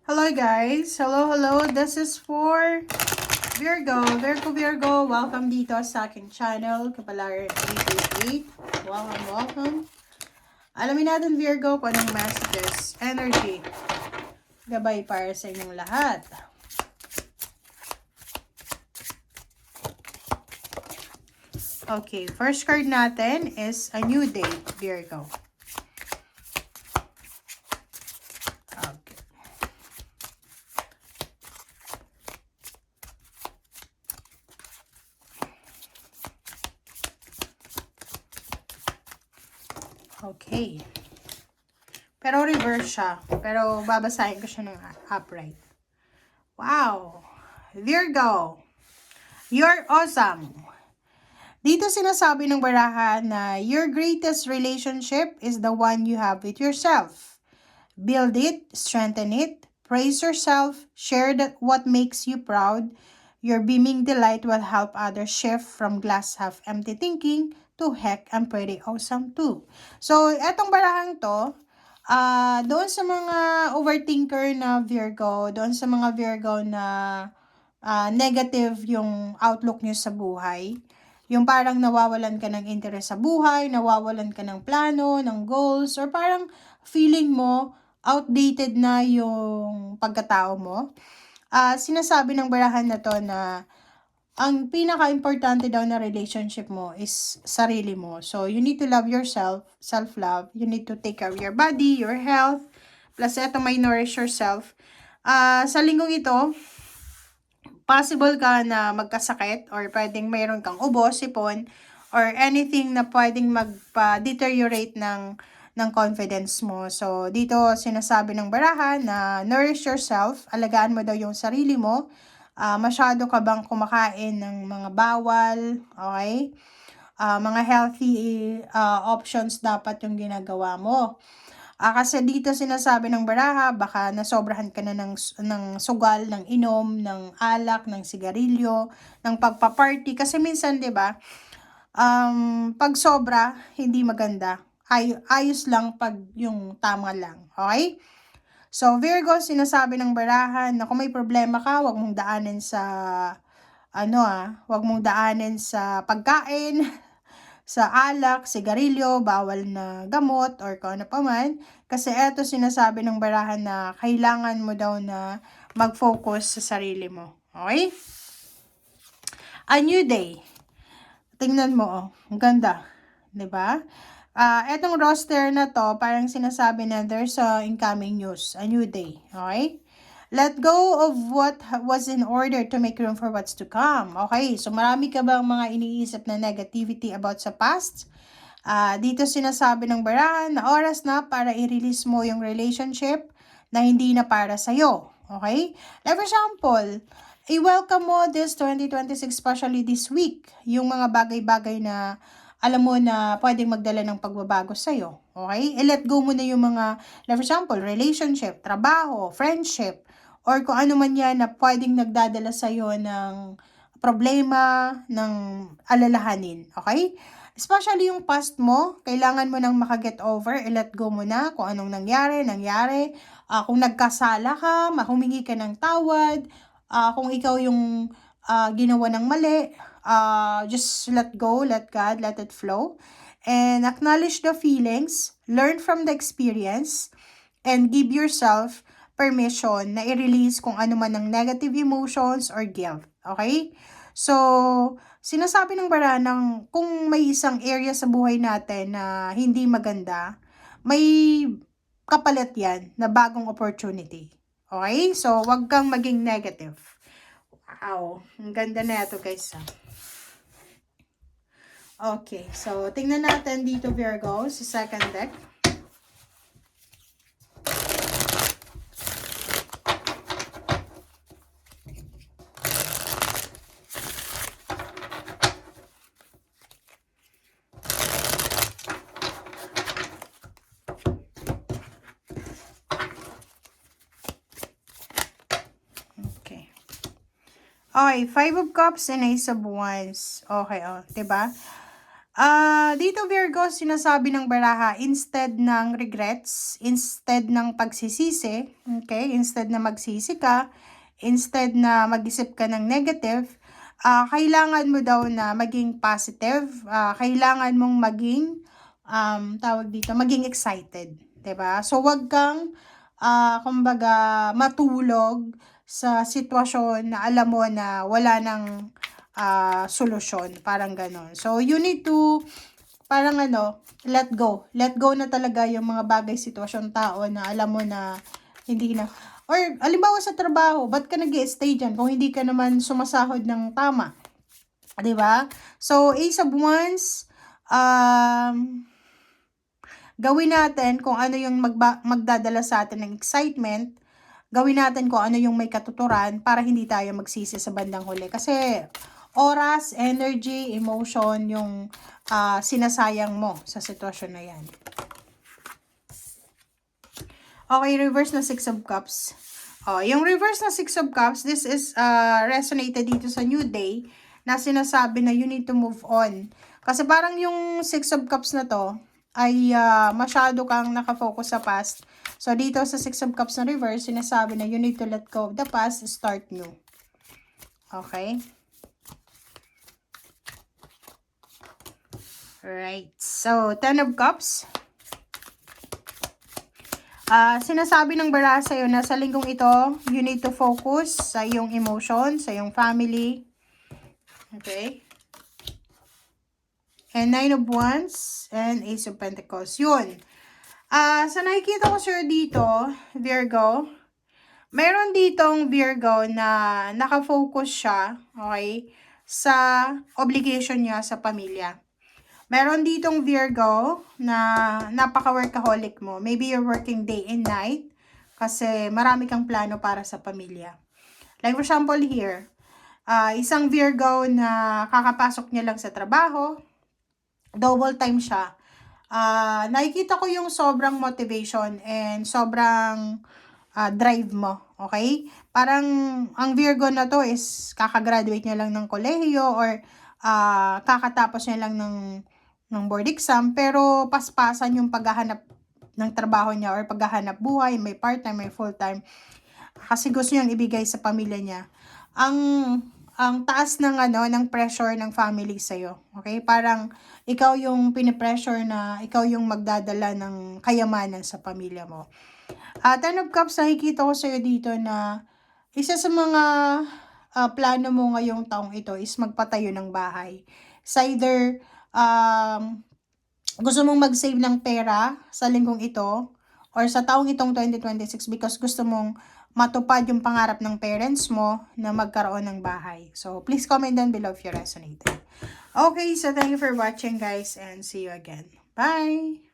Hello guys! Hello! This is for Virgo. Welcome dito sa aking channel, Kapalaran 888. Welcome. Alamin natin Virgo kung anong messages, energy, gabay para sa inyong lahat. Okay, first card natin is a new day, Virgo. Okay. Pero reverse siya. Pero babasahin ko siya ng upright. Wow! Virgo, you're awesome! Dito sinasabi ng baraha na your greatest relationship is the one you have with yourself. Build it, strengthen it, praise yourself, share what makes you proud. Your beaming delight will help others shift from glass half empty thinking to heck, I'm pretty awesome too. So, etong barahang to, doon sa mga overthinker na Virgo, doon sa mga Virgo na negative yung outlook nyo sa buhay, yung parang nawawalan ka ng interest sa buhay, nawawalan ka ng plano, ng goals, or parang feeling mo outdated na yung pagkatao mo, sinasabi ng barahan na to na ang pinaka-importante daw na relationship mo is sarili mo. So, you need to love yourself, self-love. You need to take care of your body, your health. Plus, eto may nourish yourself. Sa linggong ito, possible ka na magkasakit or pwedeng mayroon kang ubo, sipon, or anything na pwedeng magpa-deteriorate ng confidence mo. So, dito sinasabi ng baraha na nourish yourself, alagaan mo daw yung sarili mo. Masyado ka bang kumakain ng mga bawal, okay? Mga healthy options dapat yung ginagawa mo. Kasi dito sinasabi ng baraha, baka nasobrahan ka na ng sugal, ng inom, ng alak, ng sigarilyo, ng pagpa-party. Kasi minsan, di ba, pag sobra, hindi maganda. Ayos lang pag yung tama lang, okay? So, Virgo, sinasabi ng barahan na kung may problema ka, wag mong daanin sa, wag mong daanin sa pagkain, sa alak, sigarilyo, bawal na gamot, or kung ano pa man. Kasi eto sinasabi ng barahan na kailangan mo daw na mag-focus sa sarili mo. Okay? A new day. Tingnan mo, oh. Ang ganda. 'Di ba? Etong roster na to, parang sinasabi na there's a incoming news, a new day, okay? Let go of what was in order to make room for what's to come, okay? So, marami ka bang mga iniisip na negativity about sa past? Dito sinasabi ng barahan na oras na para i-release mo yung relationship na hindi na para sa'yo, okay? Like for example, i-welcome mo this 2026, especially this week, yung mga bagay-bagay na alam mo na pwedeng magdala ng pagbabago sa'yo. Okay? I-let go mo na yung mga, like for example, relationship, trabaho, friendship, or kung ano man yan na pwedeng nagdadala sa'yo ng problema, ng alalahanin. Okay? Especially yung past mo, kailangan mo nang makaget over, i-let go mo na kung anong nangyari. Kung nagkasala ka, humingi ka ng tawad, kung ikaw yung ginawa ng mali, just let go, let God, let it flow. And acknowledge the feelings, learn from the experience, and give yourself permission na i-release kung ano man ng negative emotions or guilt. Okay? So, sinasabi ng bara ng kung may isang area sa buhay natin na hindi maganda, may kapalit yan na bagong opportunity. Okay? So, wag kang maging negative. Wow, ang ganda na ito guys. Okay, so tingnan natin dito Virgo sa second deck. Okay, Five of Cups and Ace of Wands. Okay, oh, 'di ba? Dito Virgo, sinasabi ng baraha, instead ng regrets, instead ng pagsisisi, okay, instead na magsisi ka, instead na mag-isip ka ng negative, kailangan mo daw na maging positive, kailangan mong maging, tawag dito, maging excited, 'di ba? So, wag kang, kumbaga, matulog sa sitwasyon na alam mo na wala nang solusyon, parang ganon. So, you need to, parang let go. Let go na talaga yung mga bagay, sitwasyon, tao na alam mo na hindi na. Or, alimbawa sa trabaho, ba't ka nag-i-stay dyan kung hindi ka naman sumasahod ng tama? Diba? So, Ace of Wands, gawin natin kung ano yung magdadala sa atin ng excitement. Gawin natin kung ano yung may katuturan para hindi tayo magsisi sa bandang huli. Kasi, oras, energy, emotion, yung sinasayang mo sa sitwasyon na yan. Okay, reverse na 6 of Cups. Yung reverse na 6 of Cups, this is resonated dito sa New Day na sinasabi na you need to move on. Kasi parang yung 6 of Cups na to ay masyado kang nakafocus sa past. So, dito sa 6 of Cups na reverse, sinasabi na you need to let go of the past, start new. Okay? Right. So, 10 of Cups. Sinasabi ng baraha sa'yo na sa linggong ito, you need to focus sa iyong emotion, sa iyong family. Okay? And 9 of Wands and Ace of Pentacles. Yun. Sa nakikita ko sir dito, Virgo, meron ditong Virgo na nakafocus siya, okay, sa obligation niya sa pamilya. Meron ditong Virgo na napaka-workaholic mo. Maybe you're working day and night kasi marami kang plano para sa pamilya. Like for example here, isang Virgo na kakapasok niya lang sa trabaho, double time siya. Nakikita ko yung sobrang motivation and sobrang drive mo, okay? Parang ang Virgo na to is kakagraduate niya lang ng kolehiyo or kakatapos niya lang ng board exam, pero paspasan yung paghahanap ng trabaho niya or paghahanap buhay, may part-time, may full-time. Kasi gusto niyang ibigay sa pamilya niya. Ang taas ng ng pressure ng family sa iyo. Okay? Parang ikaw yung pinipressure na ikaw yung magdadala ng kayamanan sa pamilya mo. 10 of Cups, nakikita ko sa iyo dito na isa sa mga plano mo ngayong taong ito is magpatayo ng bahay. It's either gusto mong mag-save ng pera sa linggong ito or sa taong itong 2026 because gusto mong matupad yung pangarap ng parents mo na magkaroon ng bahay. So, please comment down below if you resonated. Okay, so thank you for watching guys and see you again. Bye!